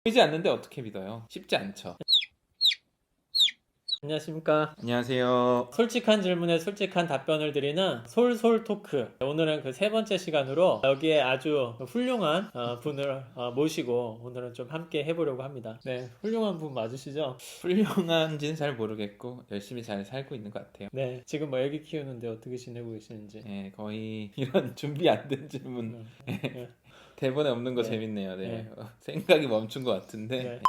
보이지 않는데 어떻게 믿어요? 쉽지 않죠. 안녕하십니까. 안녕하세요. 솔직한 질문에 솔직한 답변을 드리는 솔솔 토크. 오늘은 그 세 번째 시간으로 여기에 아주 훌륭한 분을 모시고 오늘은 좀 함께 해보려고 합니다. 네, 훌륭한 분 맞으시죠? 훌륭한지는 잘 모르겠고 열심히 잘 살고 있는 것 같아요. 네, 지금 뭐 애기 키우는데 어떻게 지내고 계시는지. 네, 거의 이런 준비 안 된 질문 네, 대본에 없는 거 네. 재밌네요. 네. 네. 생각이 멈춘 것 같은데 네.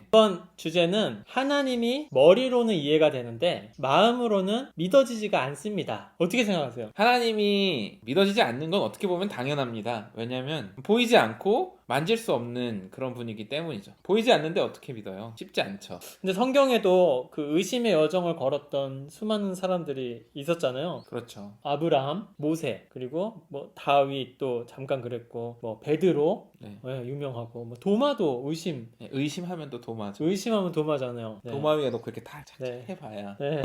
이번 주제는 하나님이 머리로는 이해가 되는데 마음으로는 믿어지지가 않습니다. 어떻게 생각하세요? 하나님이 믿어지지 않는 건 어떻게 보면 당연합니다. 왜냐하면 보이지 않고 만질 수 없는 그런 분이기 때문이죠. 보이지 않는데 어떻게 믿어요? 쉽지 않죠. 근데 성경에도 그 의심의 여정을 걸었던 수많은 사람들이 있었잖아요. 그렇죠. 아브라함, 모세, 그리고 뭐 다윗 또 잠깐 그랬고, 뭐 베드로 네. 유명하고, 뭐 도마도 네, 의심하면 또 도마죠. 의심하면 도마잖아요. 네. 도마 위에 놓고 이렇게 다 네. 해봐야. 네.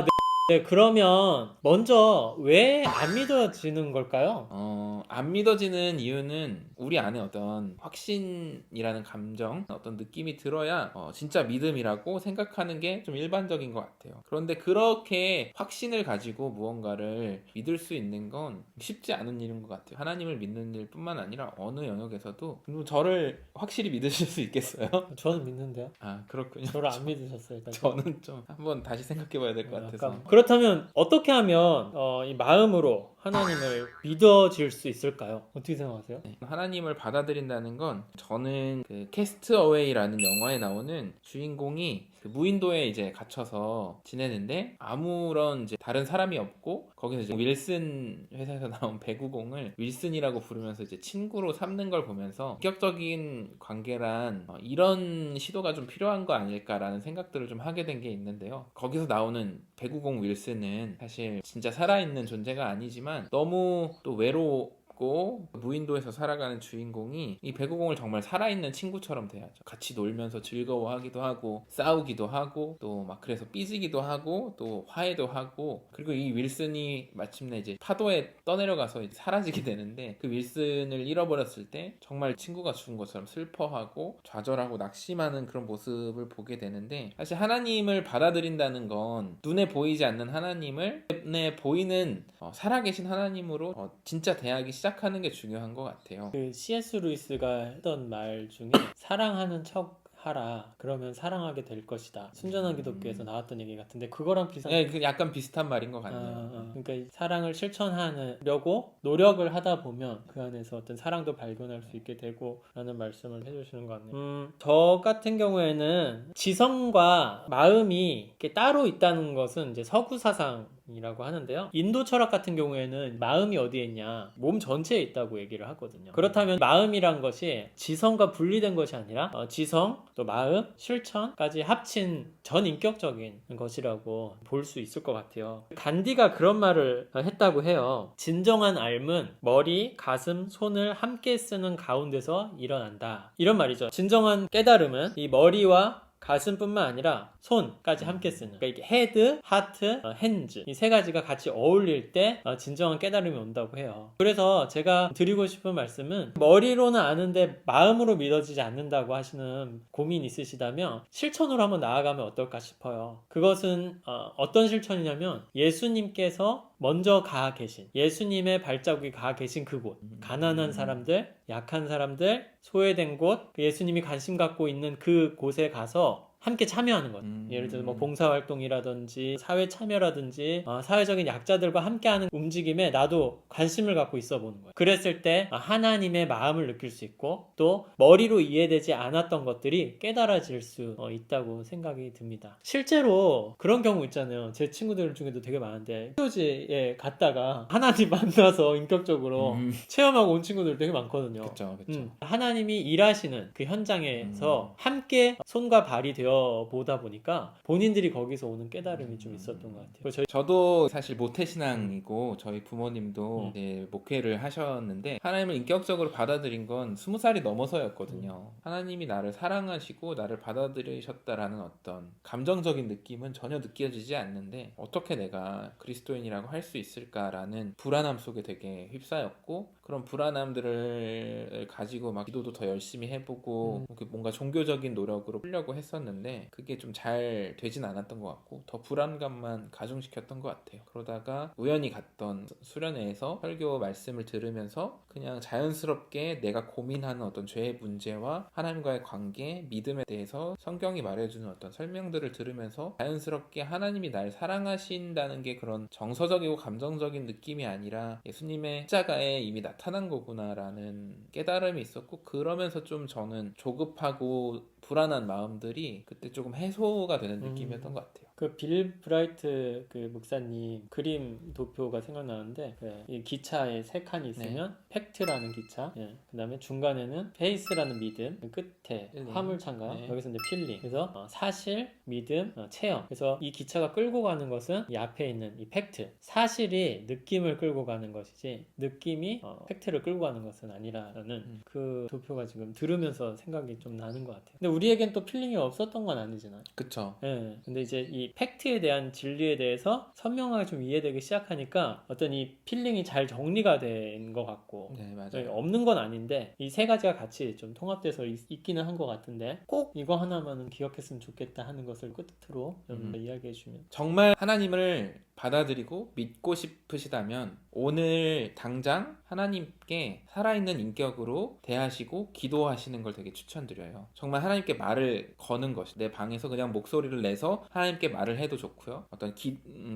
네, 그러면 먼저 왜 안 믿어지는 걸까요? 안 믿어지는 이유는 우리 안에 어떤 확신이라는 감정, 어떤 느낌이 들어야 진짜 믿음이라고 생각하는 게 좀 일반적인 것 같아요. 그런데 그렇게 확신을 가지고 무언가를 믿을 수 있는 건 쉽지 않은 일인 것 같아요. 하나님을 믿는 일뿐만 아니라 어느 영역에서도. 그럼 저를 확실히 믿으실 수 있겠어요? 저는 믿는데요. 아, 그렇군요. 저를 안 믿으셨어요, 일단. 저는 좀 한번 다시 생각해 봐야 될 것 같아서. 약간. 그렇다면 어떻게 하면 이 마음으로 하나님을 믿어질 수 있을까요? 어떻게 생각하세요? 네, 하나님을 받아들인다는 건 저는 그 캐스트 어웨이라는 영화에 나오는 주인공이 그 무인도에 이제 갇혀서 지내는데 아무런 이제 다른 사람이 없고 거기서 이제 윌슨 회사에서 나온 배구공을 윌슨이라고 부르면서 이제 친구로 삼는 걸 보면서 본격적인 관계란 이런 시도가 좀 필요한 거 아닐까라는 생각들을 좀 하게 된 게 있는데요. 거기서 나오는 배구공 윌슨은 사실 진짜 살아있는 존재가 아니지만 너무 또 외롭고 무인도에서 살아가는 주인공이 이 배구공을 정말 살아있는 친구처럼 대하죠. 같이 놀면서 즐거워하기도 하고 싸우기도 하고 또 막 그래서 삐지기도 하고 또 화해도 하고, 그리고 이 윌슨이 마침내 이제 파도에 떠내려가서 이제 사라지게 되는데 그 윌슨을 잃어버렸을 때 정말 친구가 죽은 것처럼 슬퍼하고 좌절하고 낙심하는 그런 모습을 보게 되는데, 사실 하나님을 받아들인다는 건 눈에 보이지 않는 하나님을 눈에 보이는 살아계신 하나님으로 진짜 대하기 시작하는 게 중요한 것 같아요. 그 C.S. 루이스가 했던 말 중에 사랑하는 척 하라. 그러면 사랑하게 될 것이다. 순전한 기독교에서 나왔던 얘기 같은데 그거랑 네, 그 약간 비슷한 말인 것 같네요. 그러니까 이 사랑을 실천하려고 노력을 하다 보면 그 안에서 어떤 사랑도 발견할 수 있게 되고 라는 말씀을 해주시는 것 같네요. 저 같은 경우에는 지성과 마음이 이렇게 따로 있다는 것은 이제 서구 사상이라고 하는데요. 인도 철학 같은 경우에는 마음이 어디에 있냐? 몸 전체에 있다고 얘기를 하거든요. 그렇다면 마음이란 것이 지성과 분리된 것이 아니라 지성, 또 마음, 실천까지 합친 전인격적인 것이라고 볼 수 있을 것 같아요. 간디가 그런 말을 했다고 해요. 진정한 삶은 머리, 가슴, 손을 함께 쓰는 가운데서 일어난다. 이런 말이죠. 진정한 깨달음은 이 머리와 가슴뿐만 아니라 손까지 함께 쓰는, 그러니까 이게 헤드, 하트, 핸즈 이 세 가지가 같이 어울릴 때 진정한 깨달음이 온다고 해요. 그래서 제가 드리고 싶은 말씀은 머리로는 아는데 마음으로 믿어지지 않는다고 하시는 고민 있으시다면 실천으로 한번 나아가면 어떨까 싶어요. 그것은 어떤 실천이냐면 예수님께서 먼저 가 계신, 예수님의 발자국이 가 계신 그곳, 가난한 사람들, 약한 사람들, 소외된 곳, 예수님이 관심 갖고 있는 그 곳에 가서 함께 참여하는 것. 예를 들어서 뭐 봉사활동이라든지 사회 참여라든지 사회적인 약자들과 함께하는 움직임에 나도 관심을 갖고 있어 보는 거예요. 그랬을 때 하나님의 마음을 느낄 수 있고 또 머리로 이해되지 않았던 것들이 깨달아질 수 있다고 생각이 듭니다. 실제로 그런 경우 있잖아요. 제 친구들 중에도 되게 많은데 교지에 갔다가 하나님 만나서 인격적으로 체험하고 온 친구들 되게 많거든요. 그렇죠. 하나님이 일하시는 그 현장에서 함께 손과 발이 되어 되어 보다 보니까 본인들이 거기서 오는 깨달음이 좀 있었던 것 같아요. 그래서 저도 사실 모태신앙이고 저희 부모님도 음. 이제 목회를 하셨는데 하나님을 인격적으로 받아들인 건 20살이 넘어서였거든요. 하나님이 나를 사랑하시고 나를 받아들이셨다라는 어떤 감정적인 느낌은 전혀 느껴지지 않는데 어떻게 내가 그리스도인이라고 할 수 있을까라는 불안함 속에 되게 휩싸였고 그런 불안함들을 가지고 막 기도도 더 열심히 해보고 뭔가 종교적인 노력으로 풀려고 했었는데 그게 좀 잘 되진 않았던 것 같고 더 불안감만 가중시켰던 것 같아요. 그러다가 우연히 갔던 수련회에서 설교 말씀을 들으면서 그냥 자연스럽게 내가 고민하는 어떤 죄의 문제와 하나님과의 관계, 믿음에 대해서 성경이 말해주는 어떤 설명들을 들으면서 자연스럽게 하나님이 날 사랑하신다는 게 그런 정서적이고 감정적인 느낌이 아니라 예수님의 십자가에 이미 나타난 거구나라는 깨달음이 있었고 그러면서 좀 저는 조급하고 불안한 마음들이 그때 조금 해소가 되는 느낌이었던 것 같아요. 그 빌 브라이트 그 목사님 그림 도표가 생각나는데 이 기차에 세 칸이 있으면 팩트라는 기차, 그다음에 중간에는 페이스라는 믿음, 그 끝에 필링. 화물차인가요? 여기서 이제 필링. 그래서 사실, 믿음, 체험. 그래서 이 기차가 끌고 가는 것은 이 앞에 있는 이 팩트, 사실이 느낌을 끌고 가는 것이지 느낌이 팩트를 끌고 가는 것은 아니라는 그 도표가 지금 들으면서 생각이 좀 나는 것 같아요. 근데 우리에겐 또 필링이 없었던 건 아니잖아요. 그쵸. 근데 이제 이 팩트에 대한 진리에 대해서 선명하게 좀 이해되기 시작하니까 어떤 이 필링이 잘 정리가 된 것 같고 네, 맞아요. 없는 건 아닌데 이 세 가지가 같이 좀 통합돼서 있기는 한 것 같은데 꼭 이거 하나만은 기억했으면 좋겠다 하는 것을 끝으로 좀 이야기해 주면 정말 하나님을 받아들이고 믿고 싶으시다면 오늘 당장 하나님께 살아있는 인격으로 대하시고 기도하시는 걸 되게 추천드려요. 정말 하나님께 말을 거는 것, 내 방에서 그냥 목소리를 내서 하나님께 말을 해도 좋고요. 어떤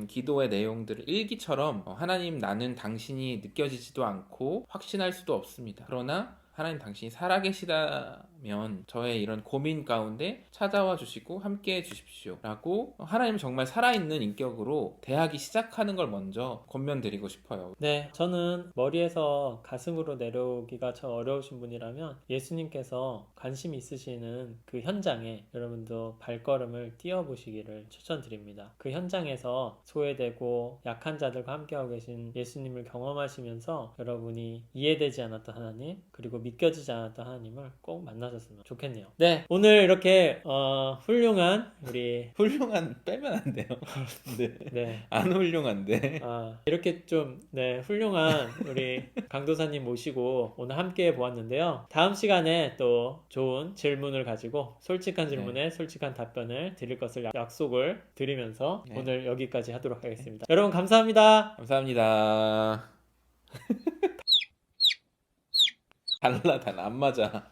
기도의 내용들을 일기처럼 하나님 나는 당신이 느껴지지도 않고 확신할 수도 없습니다. 그러나 하나님 당신이 살아계시다면 저의 이런 고민 가운데 찾아와 주시고 함께 해 주십시오 라고 하나님을 정말 살아있는 인격으로 대하기 시작하는 걸 먼저 권면드리고 싶어요. 네, 저는 머리에서 가슴으로 내려오기가 참 어려우신 분이라면 예수님께서 관심 있으시는 그 현장에 여러분도 발걸음을 띄워보시기를 추천드립니다. 그 현장에서 소외되고 약한 자들과 함께하고 계신 예수님을 경험하시면서 여러분이 이해되지 않았던 하나님 그리고 믿겨지지 않았던 하나님을 꼭 만나셨으면 좋겠네요. 네, 오늘 이렇게 훌륭한 우리 훌륭한 빼면 안 돼요. 네. 안 훌륭한데. 이렇게 좀 훌륭한 우리 강도사님 모시고 오늘 함께 보았는데요. 다음 시간에 또 좋은 질문을 가지고 솔직한 질문에 솔직한 답변을 드릴 것을 약속을 드리면서 오늘 여기까지 하도록 하겠습니다. 여러분 감사합니다. 감사합니다. 달라 안 맞아.